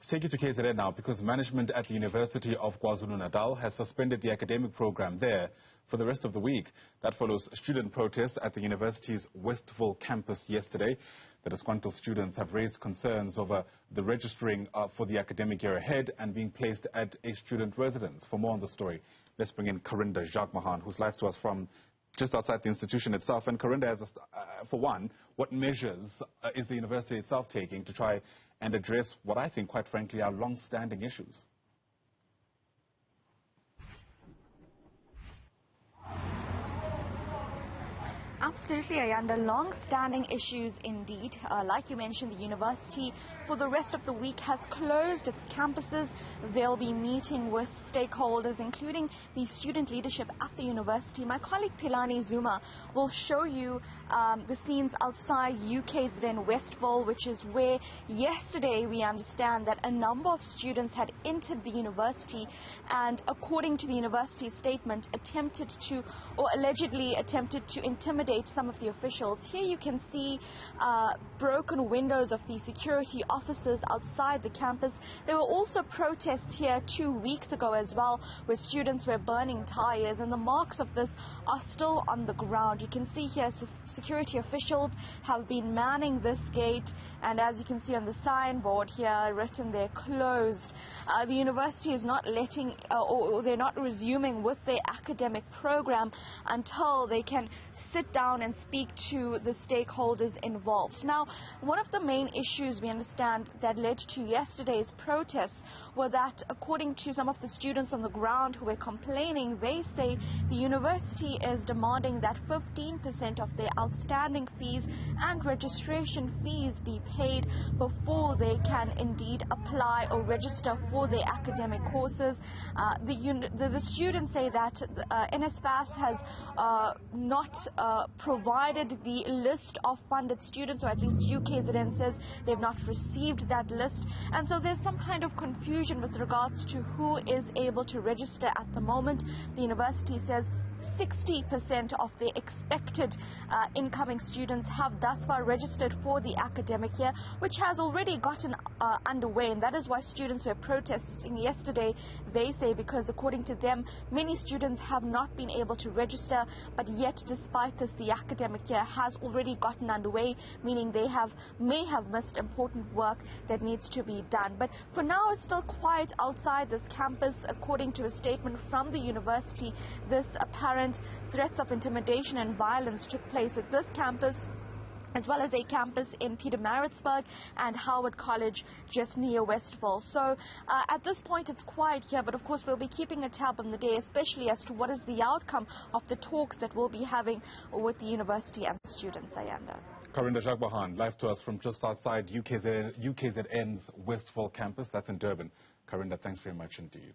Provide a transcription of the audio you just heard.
Take you to KZN now because management at the University of KwaZulu-Natal has suspended the academic program there for the rest of the week. That follows student protests at the university's Westville Campus yesterday. The disgruntled students have raised concerns over the registering for the academic year ahead and being placed at a student residence. For more on the story, let's bring in Karinda, Jagmohan, who's live to us from just outside the institution itself. And Karinda, for one, what measures is the university itself taking to try and address what I think, quite frankly, are long-standing issues? Absolutely, Ayanda. Long-standing issues indeed. Like you mentioned, the university for the rest of the week has closed its campuses. They'll be meeting with stakeholders, including the student leadership at the university. My colleague Pilani Zuma will show you the scenes outside UKZN Westville, which is where yesterday we understand that a number of students had entered the university and, according to the university statement, allegedly attempted to intimidate some of the officials. Here you can see broken windows of the security officers outside the campus. There were also protests here 2 weeks ago as well, where students were burning tires, and the marks of this are still on the ground. You can see here security officials have been manning this gate, and as you can see on the signboard here written there, closed. The university is not letting or they're not resuming with their academic program until they can sit down and speak to the stakeholders involved. Now, one of the main issues we understand that led to yesterday's protests were that, according to some of the students on the ground who were complaining, they say the university is demanding that 15% of their outstanding fees and registration fees be paid before they can indeed apply or register for their academic courses. The students say that NSFAS has not provided the list of funded students, or at least UKZN says they've not received that list, and so there's some kind of confusion with regards to who is able to register at the moment. The university says 60% of the expected incoming students have thus far registered for the academic year, which has already gotten underway, and that is why students were protesting yesterday, they say, because according to them, many students have not been able to register, but yet despite this, the academic year has already gotten underway, meaning they may have missed important work that needs to be done. But for now, it's still quiet outside this campus. According to a statement from the university, this apparent threats of intimidation and violence took place at this campus, as well as a campus in Pietermaritzburg and Howard College just near Westville. So at this point it's quiet here, but of course we'll be keeping a tab on the day, especially as to what is the outcome of the talks that we'll be having with the university and the students. Ayanda. Karinda, Jagmohan, live to us from just outside UKZN's Westville Campus. That's in Durban. Karinda, thanks very much indeed.